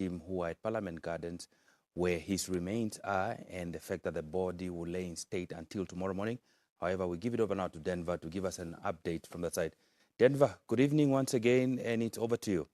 him who are at Parliament Gardens, where his remains are, and the fact that the body will lay in state until tomorrow morning. However, we give it over now to Denver to give us an update from that side. Denver, good evening once again, and it's over to you.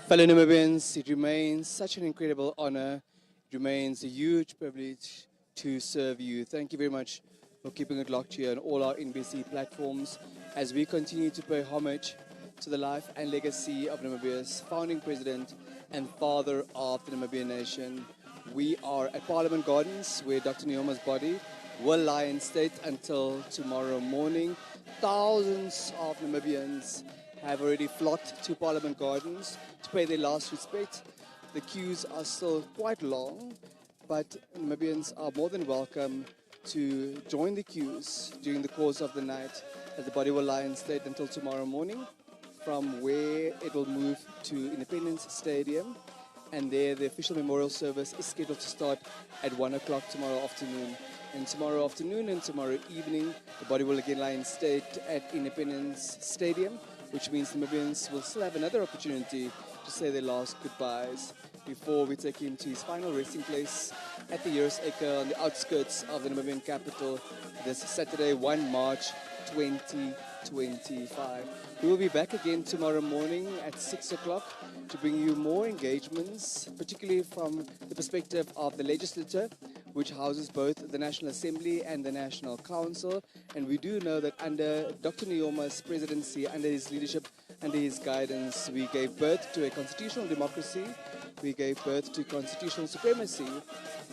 Fellow Namibians, it remains such an incredible honor. It remains a huge privilege to serve you. Thank you very much for keeping it locked here on all our NBC platforms as we continue to pay homage to the life and legacy of Namibia's founding president and father of the Namibian nation. We are at Parliament Gardens, where Dr. Nujoma's body will lie in state until tomorrow morning. Thousands of Namibians have already flocked to Parliament Gardens to pay their last respect. The queues are still quite long, but Namibians are more than welcome to join the queues during the course of the night, as the body will lie in state until tomorrow morning, from where it will move to Independence Stadium, and there the official memorial service is scheduled to start at 1 o'clock tomorrow afternoon. And tomorrow afternoon and tomorrow evening, the body will again lie in state at Independence Stadium, which means Namibians will still have another opportunity to say their last goodbyes before we take him to his final resting place at the Heroes Acre on the outskirts of the Namibian capital this Saturday, 1 March 2025. We will be back again tomorrow morning at 6 o'clock to bring you more engagements, particularly from the perspective of the legislature, which houses both the National Assembly and the National Council. And we do know that under Dr. Nujoma's presidency, under his leadership, under his guidance, we gave birth to a constitutional democracy, we gave birth to constitutional supremacy,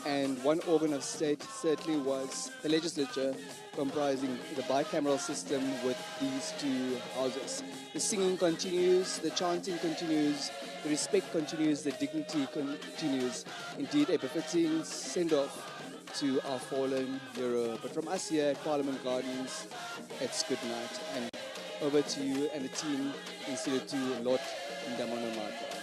and one organ of state certainly was the legislature, comprising the bicameral system with these two houses. The singing continues, the chanting continues, the respect continues, the dignity continues. Indeed, a befitting send-off to our fallen hero. But from us here at Parliament Gardens, it's good night. And over to you and the team in Studio 2, Lord Ndamano Mata.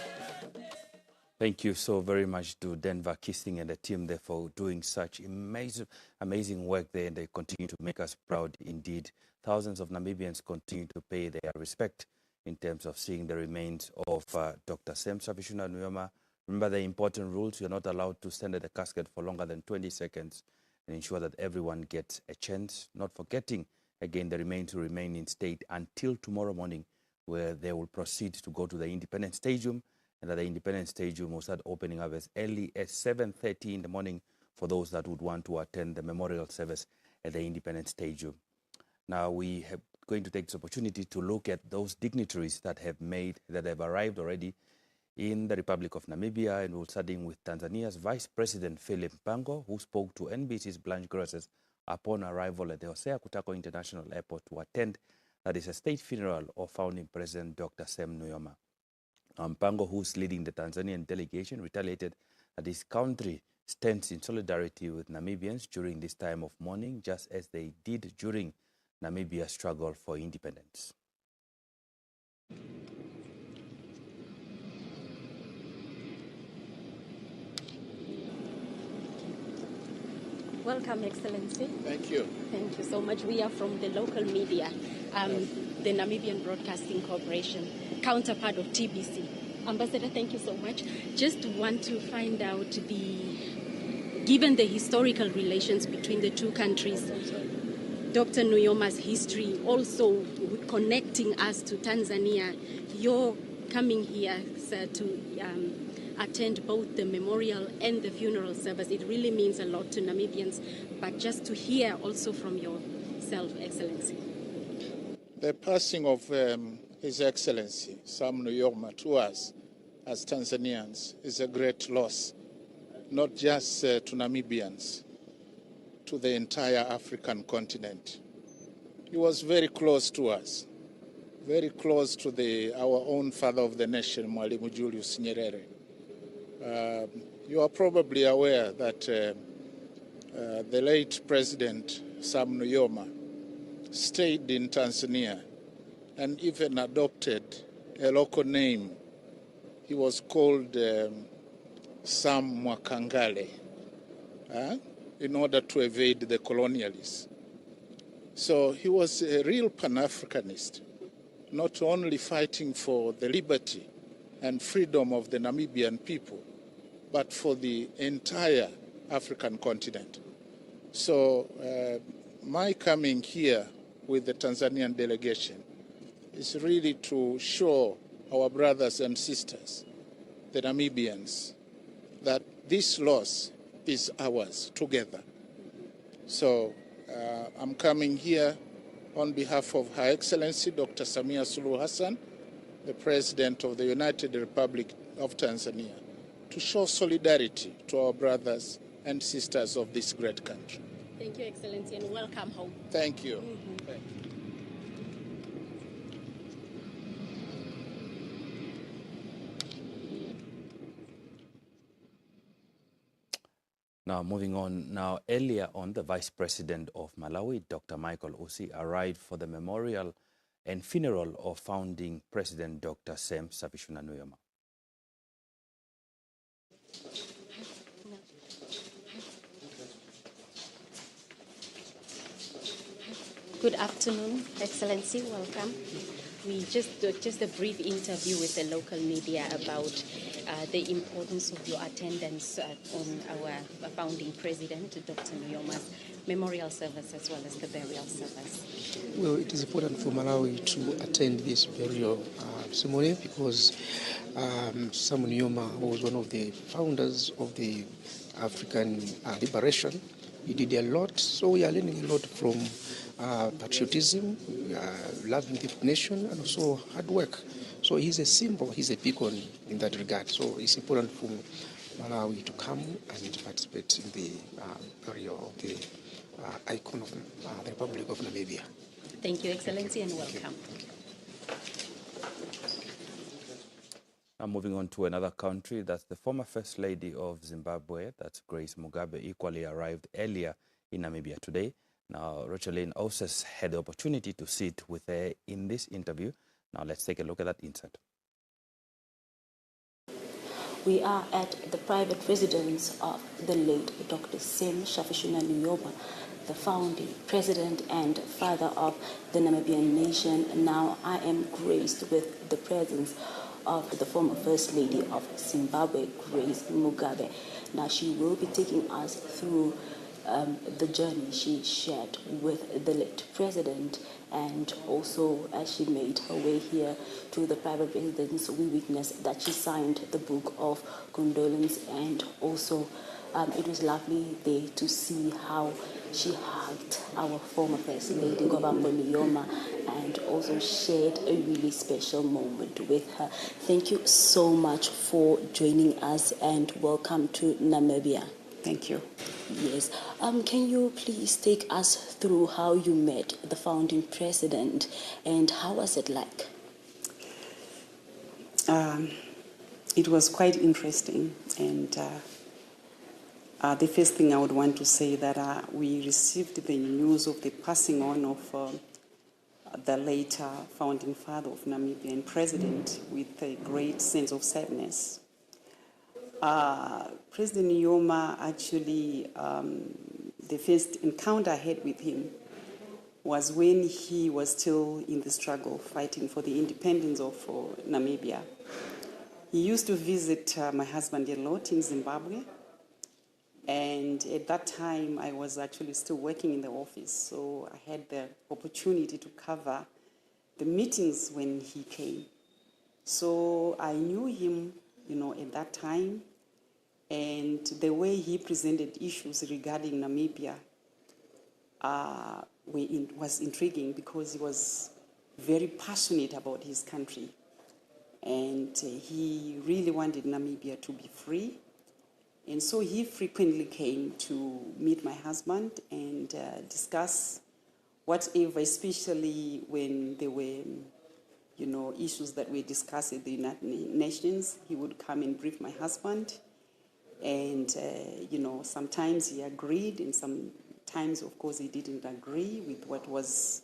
Thank you so very much to Denver Kissing and the team there for doing such amazing work there, and they continue to make us proud indeed. Thousands of Namibians continue to pay their respect in terms of seeing the remains of Dr. Sem Safishuna Nujoma. Remember the important rules: you're not allowed to stand at the casket for longer than 20 seconds and ensure that everyone gets a chance. Not forgetting, again, the remains will remain in state until tomorrow morning, where they will proceed to go to the Independence Stadium, and that the Independence Stadium will start opening up as early as 7:30 in the morning for those that would want to attend the memorial service at the Independence Stadium. Now, we are going to take this opportunity to look at those dignitaries that have arrived already in the Republic of Namibia, and we're starting with Tanzania's Vice President Philip Mpango, who spoke to NBC's Blanche Grosses upon arrival at the Hosea Kutako International Airport to attend that is a state funeral of founding President Dr. Sem Nujoma. Mpango, who's leading the Tanzanian delegation, retaliated that his country stands in solidarity with Namibians during this time of mourning, just as they did during Namibia's struggle for independence. Welcome, Excellency. Thank you. Thank you so much. We are from the local media, the Namibian Broadcasting Corporation, counterpart of TBC. Ambassador, thank you so much. Just want to find out, given the historical relations between the two countries, Dr. Nuyoma's history, also connecting us to Tanzania, you're coming here, sir, to attend both the memorial and the funeral service. It really means a lot to Namibians, but just to hear also from yourself, Excellency. The passing of His Excellency Sam Nujoma to us as Tanzanians is a great loss, not just to Namibians, to the entire African continent. He was very close to us, very close to our own father of the nation, Mwalimu Julius Nyerere. You are probably aware that the late President Sam Nujoma stayed in Tanzania and even adopted a local name. He was called Sam Mwakangale in order to evade the colonialists. So he was a real Pan-Africanist, not only fighting for the liberty and freedom of the Namibian people, but for the entire African continent. So my coming here with the Tanzanian delegation is really to show our brothers and sisters, the Namibians, that this loss is ours together. So I'm coming here on behalf of Her Excellency Dr. Samia Suluhu Hassan, the President of the United Republic of Tanzania, to show solidarity to our brothers and sisters of this great country. Thank you, Excellency, and welcome home. Thank you. Mm-hmm. Thank you. Now, moving on. Now, earlier on, the Vice President of Malawi, Dr. Michael Usi, arrived for the memorial and funeral of founding President Dr. Sem Safishuna Nujoma. Good afternoon, Excellency. Welcome. We just a brief interview with the local media about the importance of your attendance on our founding president, Dr. Nuyoma's memorial service as well as the burial service. Well, it is important for Malawi to attend this burial ceremony because Sam Nujoma was one of the founders of the African liberation. He did a lot, so we are learning a lot from patriotism, loving the nation, and also hard work. So he's a symbol, he's a beacon in that regard. So it's important for Malawi to come and participate in the burial of the icon of the Republic of Namibia. Thank you, Excellency, and welcome. Now moving on to another country, that's the former First Lady of Zimbabwe, that's Grace Mugabe, equally arrived earlier in Namibia today. Now, Rocheline Oses had the opportunity to sit with her in this interview. Now let's take a look at that insert. We are at the private residence of the late Dr. Sam Shafishuna Nujoma, the founding president and father of the Namibian nation. Now I am graced with the presence of the former First Lady of Zimbabwe, Grace Mugabe. Now she will be taking us through the journey she shared with the late president, and also as she made her way here to the private residence, we witnessed that she signed the book of condolence, and also it was lovely there to see how she hugged our former First Lady, Govambo Nujoma, and also shared a really special moment with her. Thank you so much for joining us, and welcome to Namibia. Thank you. Yes. Can you please take us through how you met the founding president, and how was it like? It was quite interesting, and the first thing I would want to say that we received the news of the passing on of the later founding father of Namibia and president with a great sense of sadness. President Nujoma, actually, the first encounter I had with him was when he was still in the struggle fighting for the independence of Namibia. He used to visit my husband a lot in Zimbabwe, and at that time I was actually still working in the office, so I had the opportunity to cover the meetings when he came. So I knew him, at that time, and the way he presented issues regarding Namibia was intriguing, because he was very passionate about his country, and he really wanted Namibia to be free. And so he frequently came to meet my husband and discuss whatever, especially when there were issues that we discussed at the United Nations. He would come and brief my husband, and sometimes he agreed, and sometimes, of course, he didn't agree with what was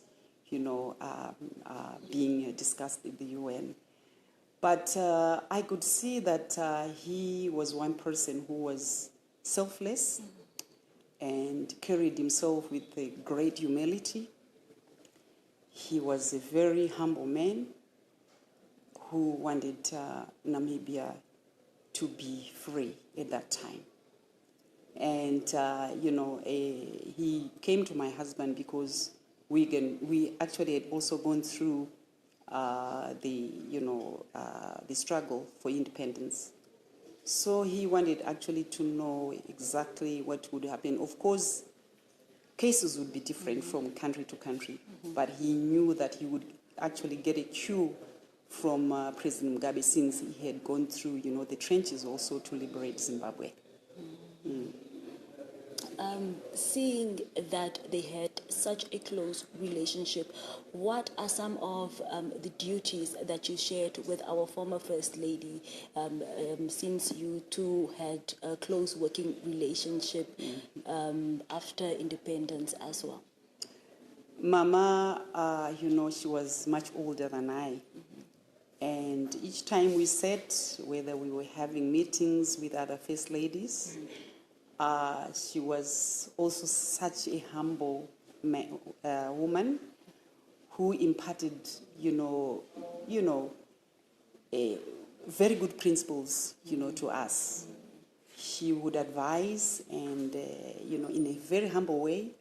being discussed at the UN. But I could see that he was one person who was selfless and carried himself with a great humility. He was a very humble man who wanted Namibia to be free at that time. And, he came to my husband because we actually had also gone through the struggle for independence. So he wanted actually to know exactly what would happen. Of course, cases would be different from country to country, but he knew that he would actually get a cue from President Mugabe, since he had gone through, the trenches also to liberate Zimbabwe. Seeing that they had such a close relationship, what are some of the duties that you shared with our former First Lady, since you two had a close working relationship after independence as well? Mama, she was much older than I. And each time we sat, whether we were having meetings with other First Ladies, she was also such a humble woman who imparted, very good principles, to us. She would advise, and in a very humble way,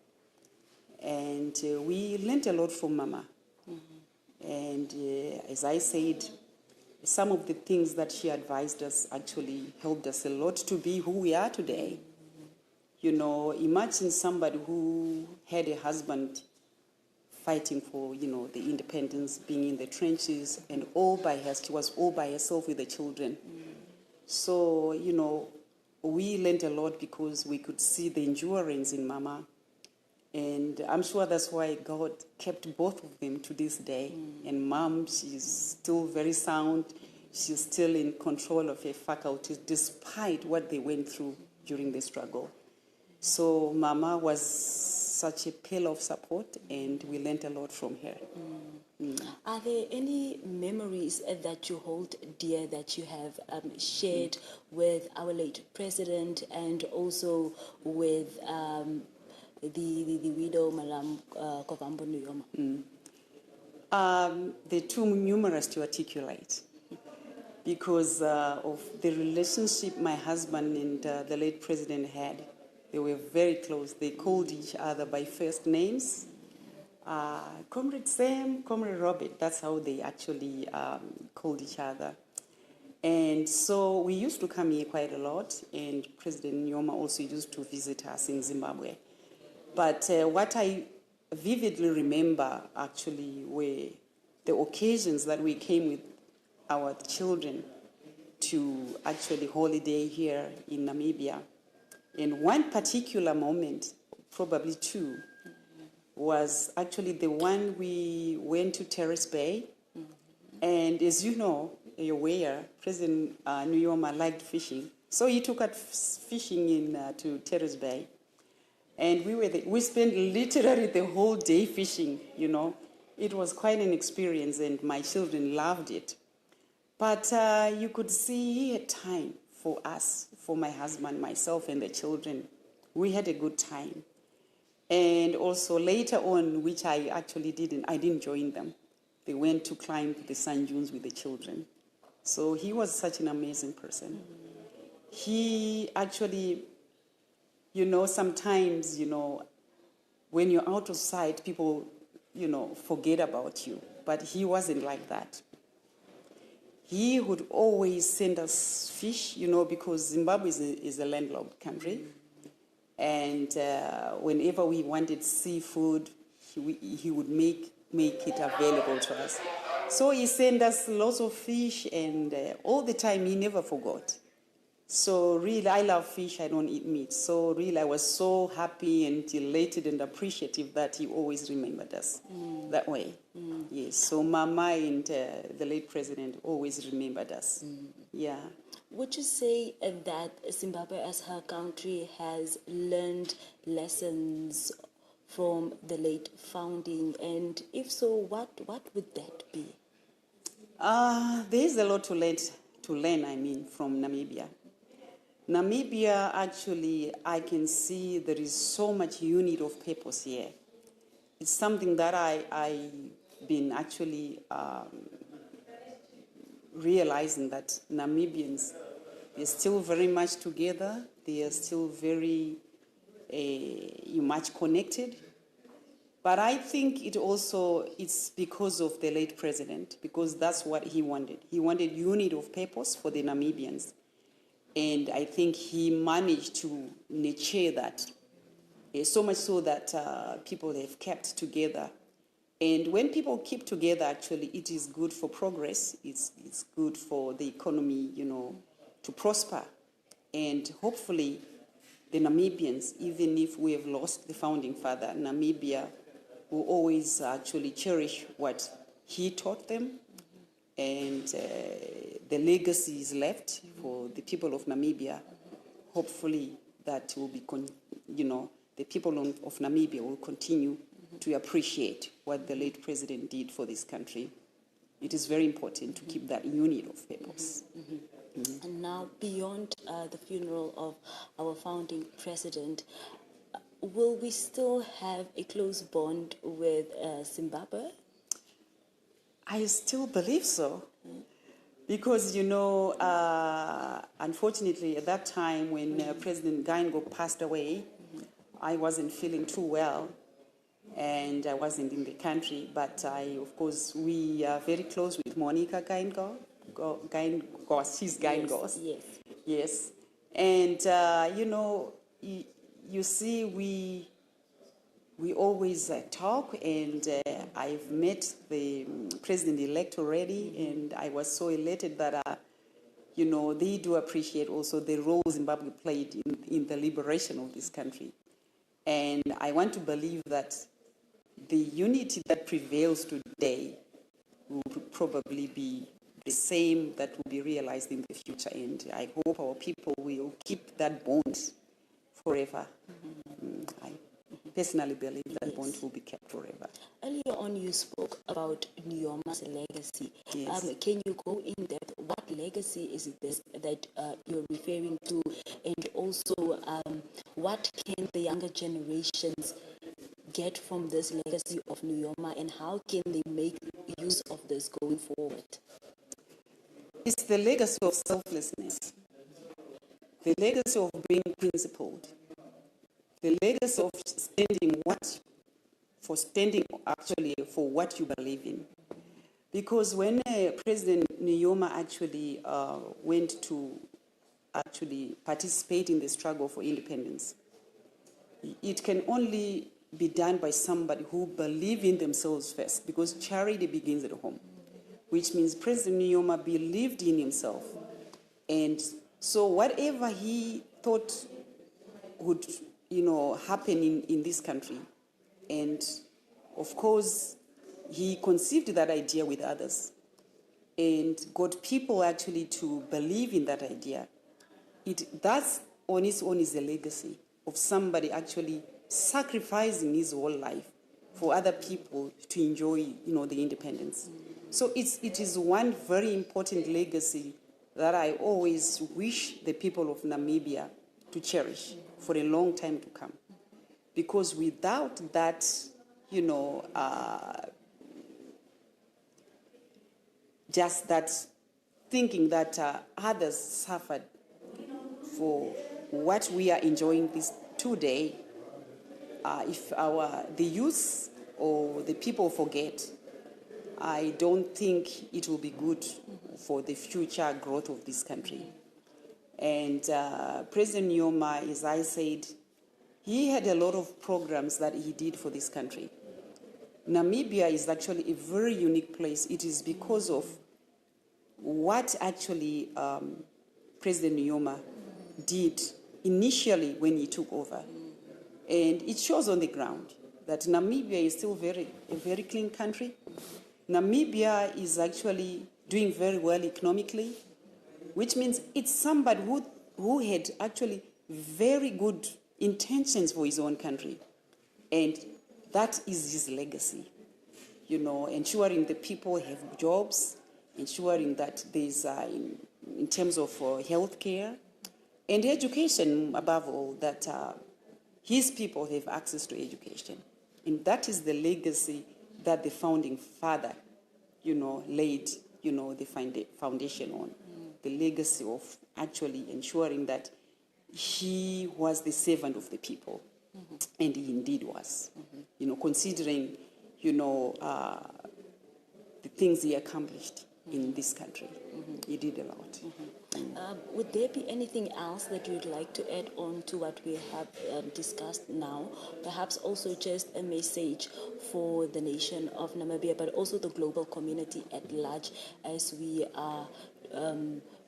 and we learned a lot from Mama. And as I said, some of the things that she advised us actually helped us a lot to be who we are today. Imagine somebody who had a husband fighting for, the independence, being in the trenches, and she was all by herself with the children. So, we learned a lot because we could see the endurance in Mama. And I'm sure that's why God kept both of them to this day. And Mom, she's still very sound. She's still in control of her faculties, despite what they went through during the struggle. So Mama was such a pillar of support, and we learned a lot from her. Are there any memories that you hold dear that you have shared with our late president and also with the widow, Madam Kovambo Nujoma? They're too numerous to articulate because of the relationship my husband and the late president had. They were very close. They called each other by first names. Comrade Sam, Comrade Robert, that's how they actually called each other. And so we used to come here quite a lot, and President Nujoma also used to visit us in Zimbabwe. But what I vividly remember actually were the occasions that we came with our children to actually holiday here in Namibia. And one particular moment, probably two, was actually the one we went to Terrace Bay. And as you know, you're aware, President Nujoma liked fishing. So he took us fishing to Terrace Bay. And we spent literally the whole day fishing, you know. It was quite an experience, and my children loved it. But you could see he had time for us, for my husband, myself, and the children. We had a good time. And also later on, which I actually didn't join them. They went to climb the sand dunes with the children. So he was such an amazing person. He actually, you know, sometimes, you know, when you're out of sight, people, you know, forget about you. But he wasn't like that. He would always send us fish, you know, because Zimbabwe is a landlocked country. And whenever we wanted seafood, he would make it available to us. So he sent us lots of fish, and all the time he never forgot. So really, I love fish, I don't eat meat. So really, I was so happy and elated and appreciative that he always remembered us that way. Yes, so Mama and the late president always remembered us. Yeah. Would you say that Zimbabwe as her country has learned lessons from the late founding? And if so, what would that be? There's a lot to learn, from Namibia. Namibia, actually, I can see there is so much unity of purpose here. It's something that I've been actually realizing that Namibians, they're still very much together. They are still very much connected. But I think it's because of the late president, because that's what he wanted. He wanted unity of purpose for the Namibians. And I think he managed to nurture that, so much so that people have kept together. And when people keep together, actually, it is good for progress. It's good for the economy, you know, to prosper. And hopefully, the Namibians, even if we have lost the founding father, Namibia will always actually cherish what he taught them. And the legacy is left for the people of Namibia. Hopefully, that will be, the people of Namibia will continue to appreciate what the late president did for this country. It is very important to keep that unity of purpose. And now, beyond the funeral of our founding president, will we still have a close bond with Zimbabwe? I still believe so. Because, unfortunately, at that time when President Gaingo passed away, I wasn't feeling too well, and I wasn't in the country. But we are very close with Monica Gaingos. She's Gaingos. Yes. Yes. And, you see, we always talk, and I've met the president-elect already, and I was so elated that, they do appreciate also the role Zimbabwe played in the liberation of this country. And I want to believe that the unity that prevails today will probably be the same that will be realized in the future. And I hope our people will keep that bond forever. personally believe that bond will be kept forever. Earlier on, you spoke about Nujoma's legacy. Yes. Can you go in depth? What legacy is this that you're referring to? And also, what can the younger generations get from this legacy of Nujoma, and how can they make use of this going forward? It's the legacy of selflessness, the legacy of being principled, the legacy of standing actually for what you believe in. Because when President Nujoma actually went to actually participate in the struggle for independence, it can only be done by somebody who believes in themselves first, because charity begins at home, which means President Nujoma believed in himself. And so whatever he thought would, happen in this country, and of course, he conceived that idea with others and got people actually to believe in that idea. That's on its own is a legacy of somebody actually sacrificing his whole life for other people to enjoy, the independence. So it is one very important legacy that I always wish the people of Namibia to cherish for a long time to come. Because without that, just that thinking that others suffered for what we are enjoying this today, if the youth or the people forget, I don't think it will be good for the future growth of this country. And President Nujoma, as I said, he had a lot of programs that he did for this country. Namibia is actually a very unique place. It is because of what actually President Nujoma did initially when he took over. And it shows on the ground that Namibia is still a very clean country. Namibia is actually doing very well economically, which means it's somebody who had actually very good intentions for his own country. And that is his legacy, ensuring the people have jobs, ensuring that there's, in terms of health care and education, above all, that his people have access to education. And that is the legacy that the founding father, laid, the foundation on. The legacy of actually ensuring that he was the servant of the people. And he indeed was. Considering, the things he accomplished in this country. He did a lot. Would there be anything else that you'd like to add on to what we have discussed now? Perhaps also just a message for the nation of Namibia, but also the global community at large, as we are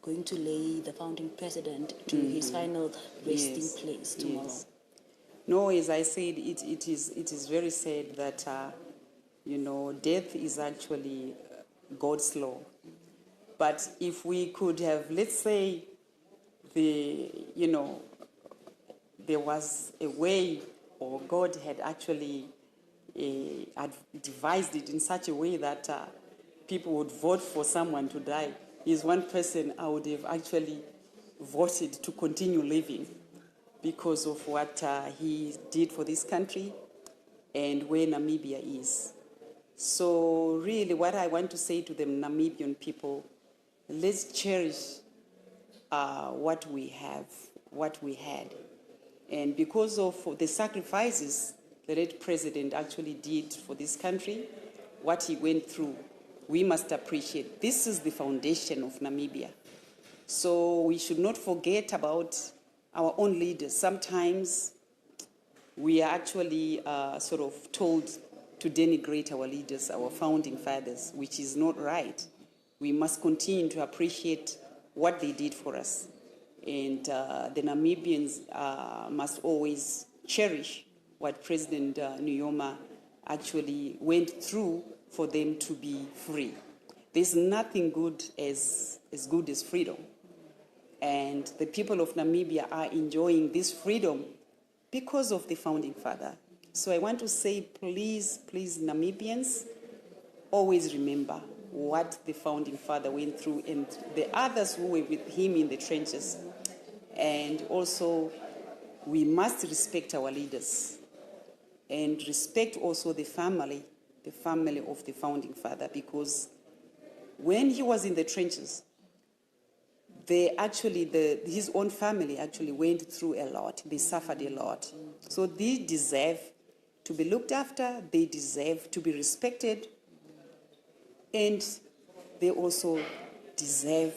going to lay the founding president to his final resting place tomorrow. Yes. No, as I said, it is very sad that, death is actually God's law. But if we could have, let's say, there was a way, or God had actually had devised it in such a way that people would vote for someone to die. He's one person I would have actually voted to continue living because of what he did for this country and where Namibia is. So really what I want to say to the Namibian people, let's cherish what we have, what we had. And because of the sacrifices the late president actually did for this country, what he went through, we must appreciate. This is the foundation of Namibia. So we should not forget about our own leaders. Sometimes we are actually sort of told to denigrate our leaders, our founding fathers, which is not right. We must continue to appreciate what they did for us. And the Namibians must always cherish what President Nujoma actually went through for them to be free. There's nothing good as freedom. And the people of Namibia are enjoying this freedom because of the founding father, So I want to say, please, please, Namibians, always remember what the founding father went through and the others who were with him in the trenches. And also, we must respect our leaders and respect also the family of the founding father, because when he was in the trenches, his own family actually went through a lot. They suffered a lot. So they deserve to be looked after. They deserve to be respected. And they also deserve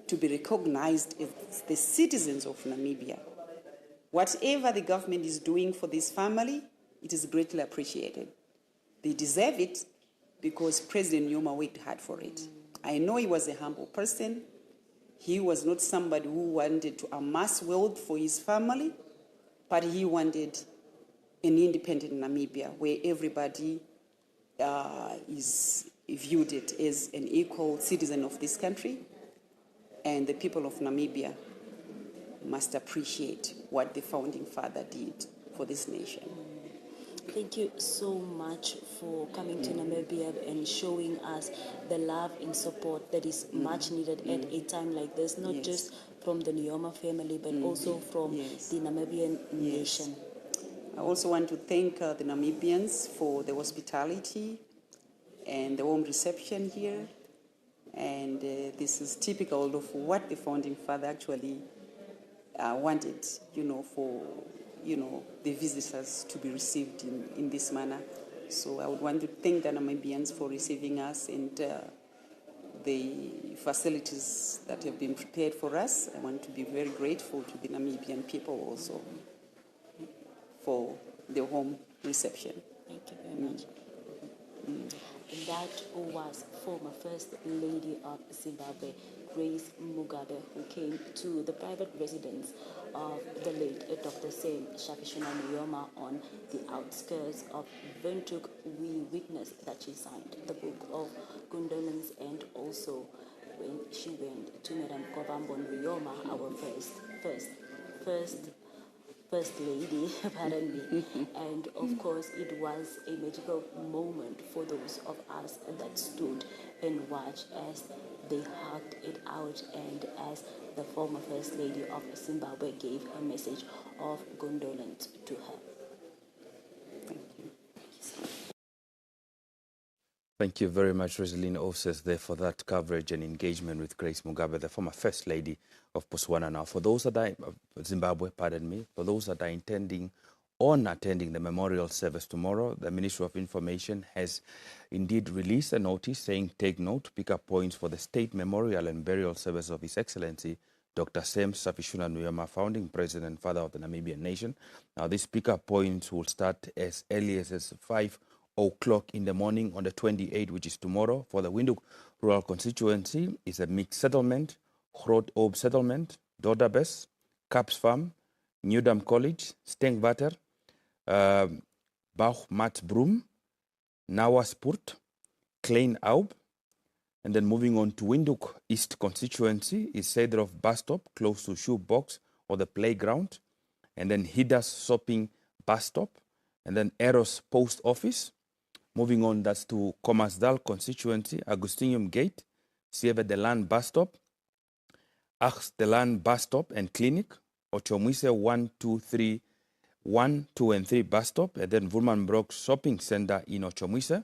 to be recognized as the citizens of Namibia. Whatever the government is doing for this family, it is greatly appreciated. They deserve it because President Nujoma worked hard for it. I know he was a humble person. He was not somebody who wanted to amass wealth for his family, but he wanted an independent Namibia where everybody is viewed it as an equal citizen of this country, and the people of Namibia must appreciate what the founding father did for this nation. Thank you so much for coming to Namibia and showing us the love and support that is much needed at a time like this, not just from the Nujoma family, but also from the Namibian nation. I also want to thank the Namibians for the hospitality and the warm reception here. And this is typical of what the founding father actually wanted, for the visitors to be received in this manner. So I would want to thank the Namibians for receiving us and the facilities that have been prepared for us. I want to be very grateful to the Namibian people also for the home reception. Thank you very much. That was former First Lady of Zimbabwe, Grace Mugabe, who came to the private residence of the late Dr. Shafishuna Nujoma on the outskirts of Windhoek. We witnessed that she signed the book of condolence, and also when she went to Madam Kovambo Nujoma, our First Lady, pardon me. And of course, it was a magical moment for those of us that stood and watched as they hugged it out, and as the former First Lady of Zimbabwe gave a message of condolence to her. Thank you. Thank you very much, Rosaline Oses, there for that coverage and engagement with Grace Mugabe, the former First Lady of Botswana. Now, for those that are, Zimbabwe, pardon me, for those that are intending on attending the memorial service tomorrow, the Ministry of Information has indeed released a notice saying, take note, pick up points for the state memorial and burial service of His Excellency, Dr. Shafishuna Nujoma, founding president and father of the Namibian nation. Now, these pick-up points will start as early as 5 o'clock in the morning on the 28th, which is tomorrow. For the Windhoek rural constituency, is a mixed settlement, Groot Oop settlement, Dodabes, Caps Farm, Newdam College, Stengwater, Bauchmatsbroem, Nawasport, Klein Aub. And then moving on to Windhoek East constituency is Cedrof bus stop close to Shoebox or the playground. And then Hidas shopping bus stop. And then Eros post office. Moving on, that's to Commersdal constituency, Agustinium Gate, Sieve de Land bus stop, Achs de Land bus stop and clinic, Ochomwise 1, 2, and 3 bus stop, and then Woermanbroek shopping center in Ochomwise.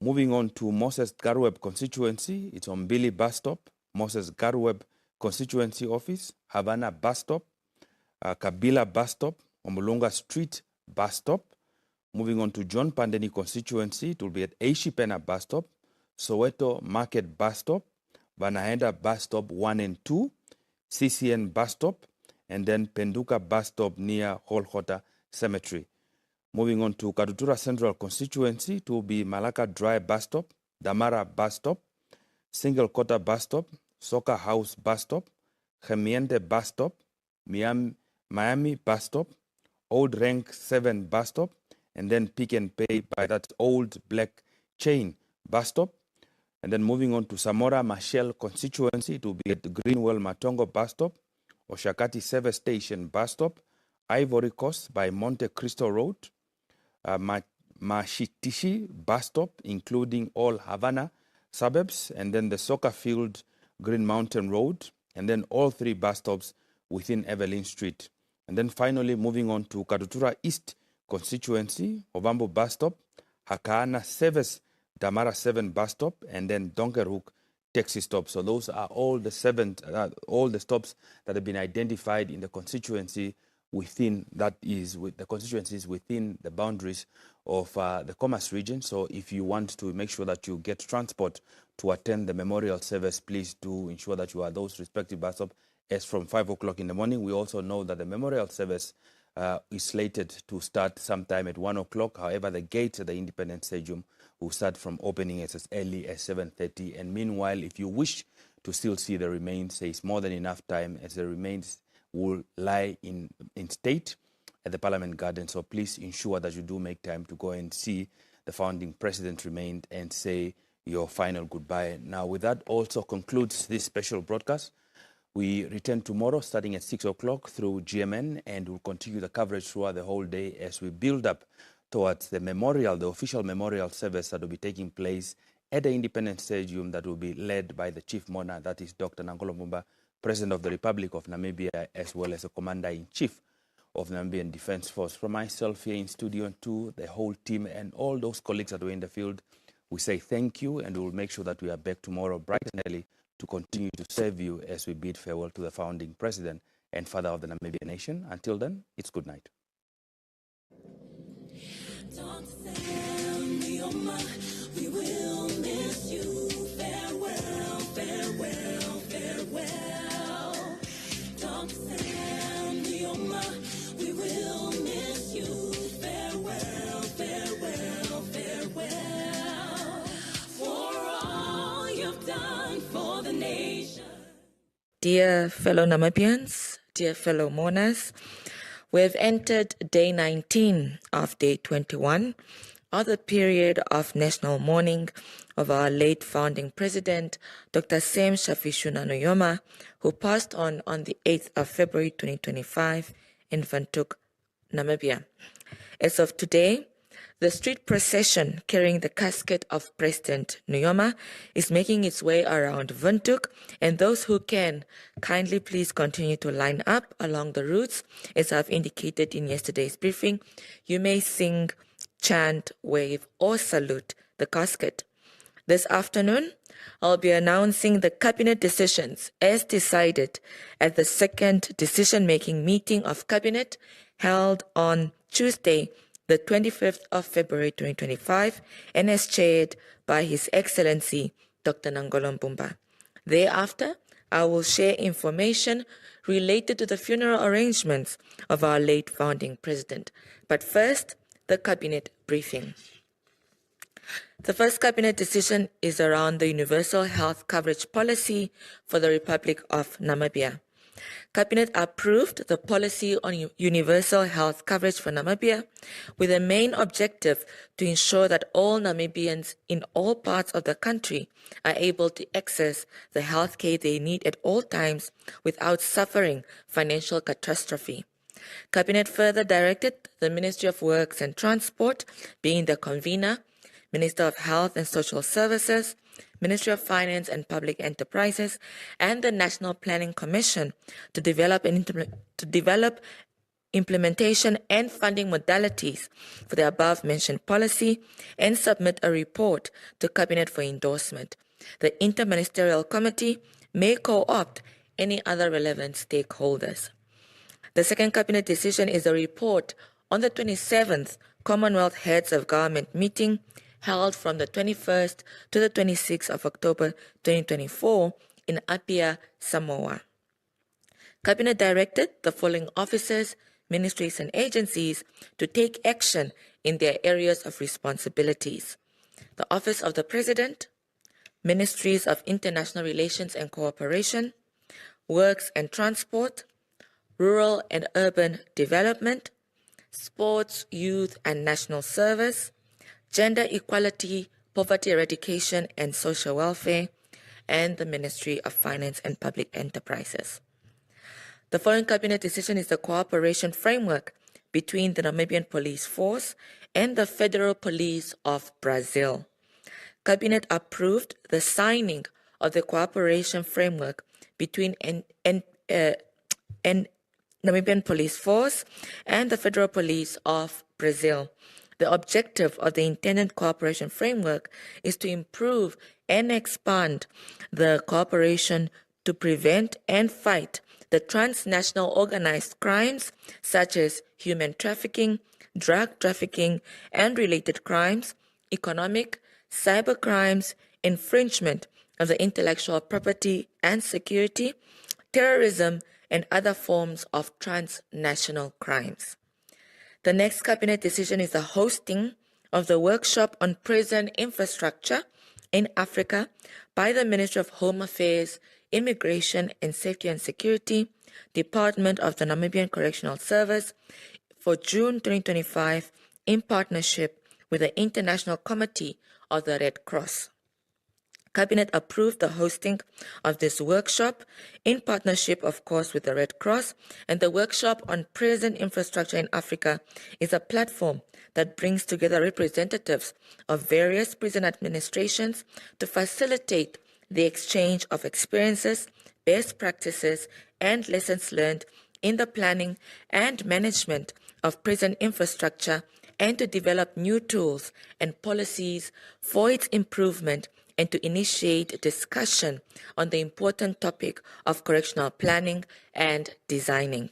Moving on to Moses Garweb constituency, it's on Billy bus stop, Moses Garweb constituency office, Havana bus stop, Kabila bus stop, Omolonga Street bus stop. Moving on to John Pandeni constituency, it will be at Eishipena bus stop, Soweto Market bus stop, Vanahenda bus stop 1 and 2, CCN bus stop, and then Penduka bus stop near Holhota Cemetery. Moving on to Katutura Central constituency, it will be Malaka Dry bus stop, Damara bus stop, Single Quarter bus stop, Soccer House bus stop, Gemiente bus stop, Miami bus stop, Old Rank 7 bus stop, and then Pick and Pay by that old black chain bus stop. And then moving on to Samora Machel constituency, it will be at Greenwell Matongo bus stop, Oshakati Service Station bus stop, Ivory Coast by Monte Cristo Road, Mashitishi bus stop, including all Havana suburbs, and then the soccer field, Green Mountain Road, and then all 3 bus stops within Evelyn Street. And then finally, moving on to Katutura East constituency, Ovambo bus stop, Hakaana Service, Damara 7 bus stop, and then Donkerhoek taxi stop. So those are all the stops that have been identified in the constituency within, that is, with the constituencies within the boundaries of the Commerce region. So if you want to make sure that you get transport to attend the memorial service, please do ensure that you are those respective bus stops as from 5 o'clock in the morning. We also know that the memorial service is slated to start sometime at 1 o'clock. However, the gates at the Independence Stadium will start from opening as early as 7:30. And meanwhile, if you wish to still see the remains, there is more than enough time, as the remains will lie in state at the Parliament Garden. So please ensure that you do make time to go and see the founding president remained and say your final goodbye. Now, with that also concludes this special broadcast. We return tomorrow starting at 6 o'clock through GMN, and we'll continue the coverage throughout the whole day as we build up towards the memorial, the official memorial service that will be taking place at the Independence Stadium, that will be led by the Chief Monarch, that is Dr. Nangolo Mbumba, President of the Republic of Namibia, as well as the Commander-in-Chief of the Namibian Defense Force. From myself here in Studio 2, the whole team, and all those colleagues that were in the field, we say thank you, and we'll make sure that we are back tomorrow bright and early to continue to serve you as we bid farewell to the founding president and father of the Namibian nation. Until then, it's good night. We will miss you. Farewell, farewell, farewell. Dr. Sam Nujoma, we will miss you. Farewell, farewell, farewell. For all you've done for the nation. Dear fellow Namibians, dear fellow mourners, we have entered day 19 of day 21 of the period of national mourning of our late founding president, Dr. Sam Shafishuna Nujoma, who passed on the 8th of February 2025 in Windhoek, Namibia. As of today, the street procession carrying the casket of President Nujoma is making its way around Windhoek, and those who can, kindly please continue to line up along the routes. As I've indicated in yesterday's briefing, you may sing, chant, wave, or salute the casket. This afternoon, I'll be announcing the cabinet decisions as decided at the second decision-making meeting of cabinet held on Tuesday, the 25th of February 2025, and as chaired by His Excellency Dr. Nangolo Mbumba. Thereafter, I will share information related to the funeral arrangements of our late founding president. But first, the cabinet briefing. The first cabinet decision is around the universal health coverage policy for the Republic of Namibia. Cabinet approved the policy on universal health coverage for Namibia with a main objective to ensure that all Namibians in all parts of the country are able to access the health care they need at all times without suffering financial catastrophe. Cabinet further directed the Ministry of Works and Transport, being the convener, Minister of Health and Social Services, Ministry of Finance and Public Enterprises, and the National Planning Commission to develop implementation and funding modalities for the above-mentioned policy and submit a report to Cabinet for endorsement. The Interministerial Committee may co-opt any other relevant stakeholders. The second cabinet decision is a report on the 27th Commonwealth Heads of Government meeting held from the 21st to the 26th of October 2024 in Apia, Samoa. Cabinet directed the following officers, ministries and agencies to take action in their areas of responsibilities: the Office of the President, Ministries of International Relations and Cooperation, Works and Transport, Rural and Urban Development, Sports, Youth and National Service, Gender Equality, Poverty Eradication and Social Welfare, and the Ministry of Finance and Public Enterprises. The following cabinet decision is the cooperation framework between the Namibian Police Force and the Federal Police of Brazil. Cabinet approved the signing of the cooperation framework between Namibian Police Force and the Federal Police of Brazil. The objective of the intended cooperation framework is to improve and expand the cooperation to prevent and fight the transnational organized crimes such as human trafficking, drug trafficking, and related crimes, economic, cyber crimes, infringement of the intellectual property and security, terrorism, and other forms of transnational crimes. The next cabinet decision is the hosting of the workshop on prison infrastructure in Africa by the Ministry of Home Affairs, Immigration and Safety and Security, Department of the Namibian Correctional Service for June 2025 in partnership with the International Committee of the Red Cross. Cabinet approved the hosting of this workshop in partnership, of course, with the Red Cross, and the workshop on prison infrastructure in Africa is a platform that brings together representatives of various prison administrations to facilitate the exchange of experiences, best practices, and lessons learned in the planning and management of prison infrastructure, and to develop new tools and policies for its improvement, and to initiate discussion on the important topic of correctional planning and designing.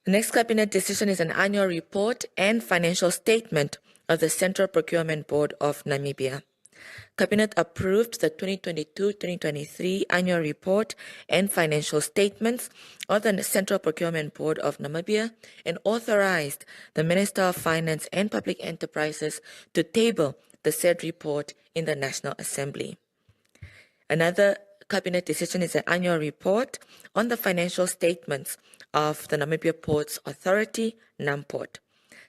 The next cabinet decision is an annual report and financial statement of the Central Procurement Board of Namibia. Cabinet approved the 2022-2023 annual report and financial statements of the Central Procurement Board of Namibia and authorized the Minister of Finance and Public Enterprises to table the said report in the National Assembly. Another cabinet decision is an annual report on the financial statements of the Namibia Ports Authority, NAMPORT.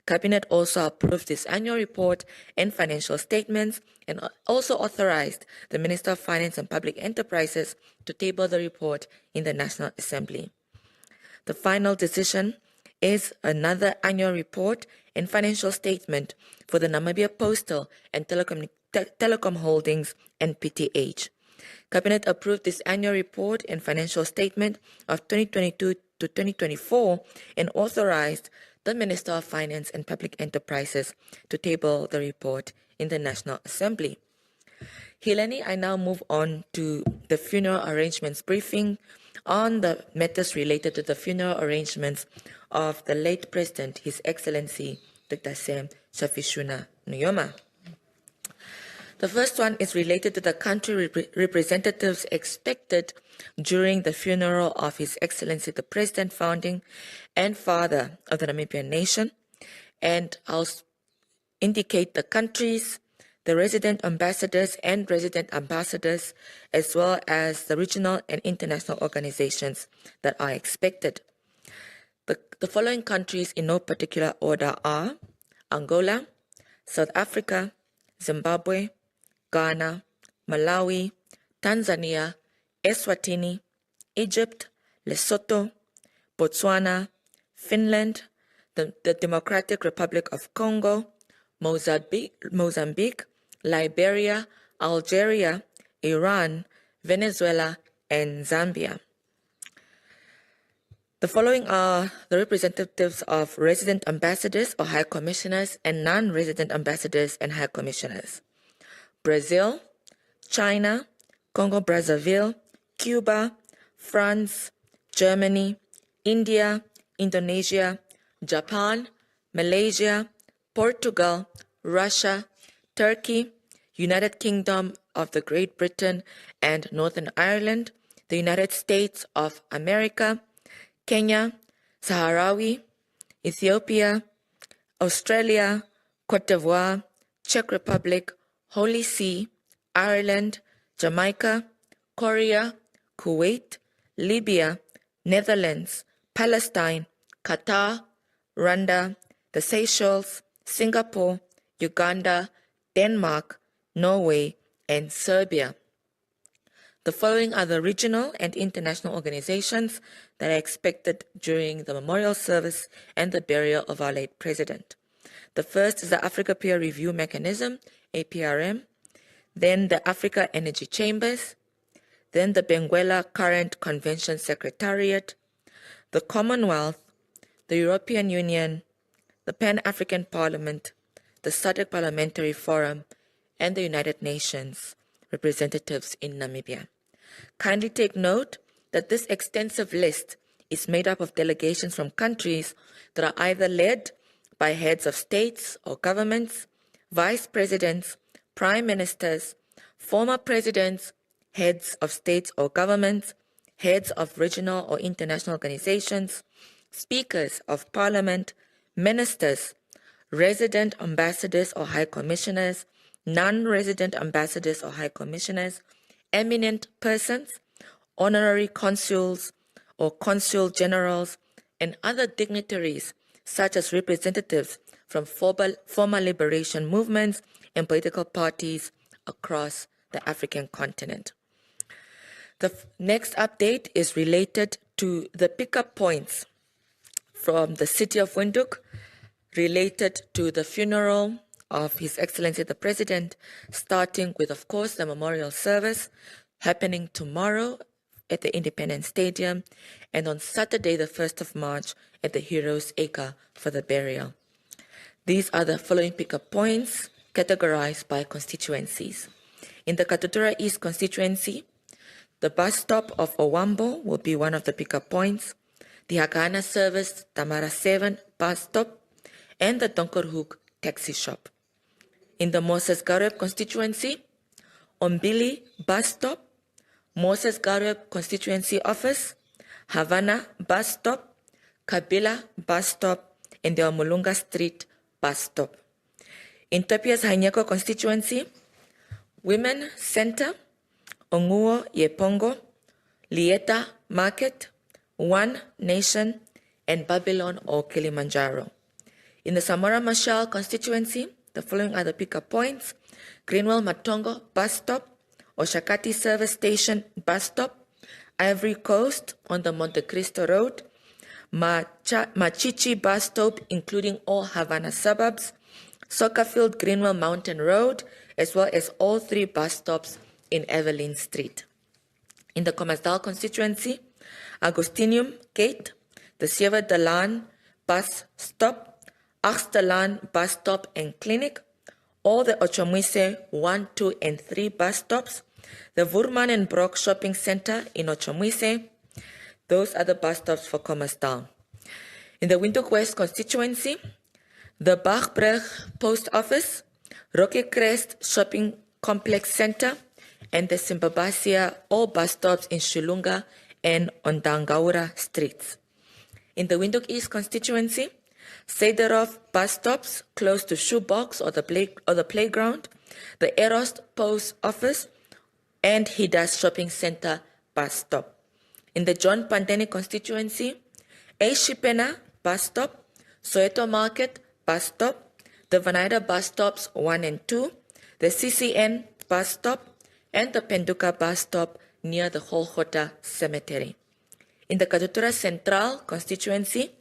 Cabinet also approved this annual report and financial statements and also authorized the Minister of Finance and Public Enterprises to table the report in the National Assembly. The final decision is another annual report and financial statement for the Namibia Postal and Telecom Holdings and PTH. Cabinet approved this annual report and financial statement of 2022 to 2024 and authorized the Minister of Finance and Public Enterprises to table the report in the National Assembly. Hileni, I now move on to the funeral arrangements briefing on the matters related to the funeral arrangements of the late President, His Excellency Dr. Sam Shafishuna Nujoma. The first one is related to the country representatives expected during the funeral of His Excellency the President, founding and father of the Namibian nation. And I'll indicate the countries, the resident ambassadors and resident ambassadors, as well as the regional and international organizations that are expected. The following countries in no particular order are Angola, South Africa, Zimbabwe, Ghana, Malawi, Tanzania, Eswatini, Egypt, Lesotho, Botswana, Finland, the Democratic Republic of Congo, Mozambique, Liberia, Algeria, Iran, Venezuela, and Zambia. The following are the representatives of resident ambassadors or high commissioners and non-resident ambassadors and high commissioners. Brazil, China, Congo-Brazzaville, Cuba, France, Germany, India, Indonesia, Japan, Malaysia, Portugal, Russia, Turkey, United Kingdom of the Great Britain and Northern Ireland, the United States of America, Kenya, Sahrawi, Ethiopia, Australia, Cote d'Ivoire, Czech Republic, Holy See, Ireland, Jamaica, Korea, Kuwait, Libya, Netherlands, Palestine, Qatar, Rwanda, the Seychelles, Singapore, Uganda, Denmark, Norway, and Serbia. The following are the regional and international organizations that are expected during the memorial service and the burial of our late President. The first is the Africa Peer Review Mechanism, APRM, then the Africa Energy Chambers, then the Benguela Current Convention Secretariat, the Commonwealth, the European Union, the Pan-African Parliament, the SADC Parliamentary Forum, and the United Nations representatives in Namibia. Kindly take note that this extensive list is made up of delegations from countries that are either led by heads of states or governments, vice presidents, prime ministers, former presidents, heads of states or governments, heads of regional or international organizations, speakers of parliament, ministers, resident ambassadors or high commissioners, non-resident ambassadors or high commissioners, eminent persons, honorary consuls or consul generals, and other dignitaries such as representatives from former liberation movements and political parties across the African continent. The next update is related to the pickup points from the city of Windhoek related to the funeral of His Excellency the President, starting with, of course, the memorial service happening tomorrow at the Independence Stadium and on Saturday, the 1st of March, at the Heroes Acre for the burial. These are the following pickup points categorized by constituencies. In the Katutura East constituency, the bus stop of Owambo will be one of the pickup points, the Hakana service Tamara 7 bus stop, and the Donkerhoek taxi shop. In the Moses Gareb constituency, Ombili bus stop, Moses Gareb constituency office, Havana bus stop, Kabila bus stop, and the Omulunga Street bus stop. In Topia's Hanyako constituency, Women Center, Onguo Yepongo, Lieta Market, One Nation, and Babylon or Kilimanjaro. In the Samora Machel constituency, the following are the pickup points: Greenwell Matongo bus stop, Oshakati service station bus stop, Ivory Coast on the Monte Cristo Road, Machichi bus stop including all Havana suburbs, Soccerfield Greenwell Mountain Road, as well as all 3 bus stops in Evelyn Street. In the Commasdal constituency, Agostinium Gate, the Sewe de Laan bus stop, Achterlaan bus stop and clinic, all the Ochomwise 1, 2, and 3 bus stops, the Woerman and Brock Shopping Center in Ochomwise. Those are the bus stops for Commasdal. In the Windhoek West constituency, the Bachbrug Post Office, Rocky Crest Shopping Complex Center, and the Simbabasia, all bus stops in Shulunga and on Dangaura streets. In the Windhoek East constituency, Sederhof bus stops close to Shoebox or the playground, the Erost Post Office, and Hidas Shopping Center bus stop. In the John Pandeni constituency, Eishipena bus stop, Soweto Market bus stop, the Vanaida bus stops 1 and 2, the CCN bus stop, and the Penduka bus stop near the Golgotha Cemetery. In the Katutura Central constituency,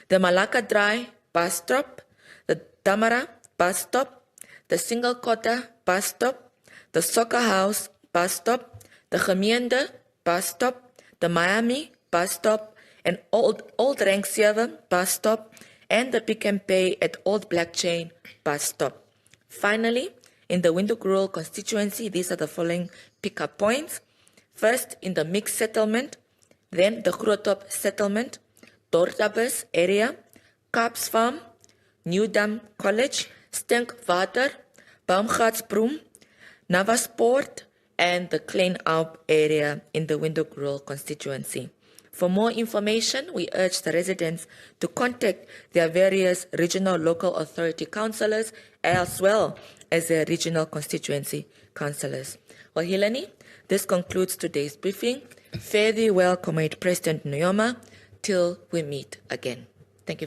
the Malaka Dry bus stop, the Damara bus stop, the Single Kota bus stop, the Soccer House bus stop, the Gemeente bus stop, the Miami bus stop, and Old Rank 7 bus stop, and the Pick and Pay at Old Black Chain bus stop. Finally, in the Windhoek Rural constituency, these are the following pickup points. First, in the Mixed Settlement, then the Grootop Settlement, Dortabus area, Kaps Farm, Newdam College, Stinkwater, Baumgartsbroem, Navasport, and the Klein-Alp area in the Windhoek Rural constituency. For more information, we urge the residents to contact their various regional local authority councillors as well as their regional constituency councillors. Well, Hilani, this concludes today's briefing. Fare thee well, Comrade President Nujoma, till we meet again.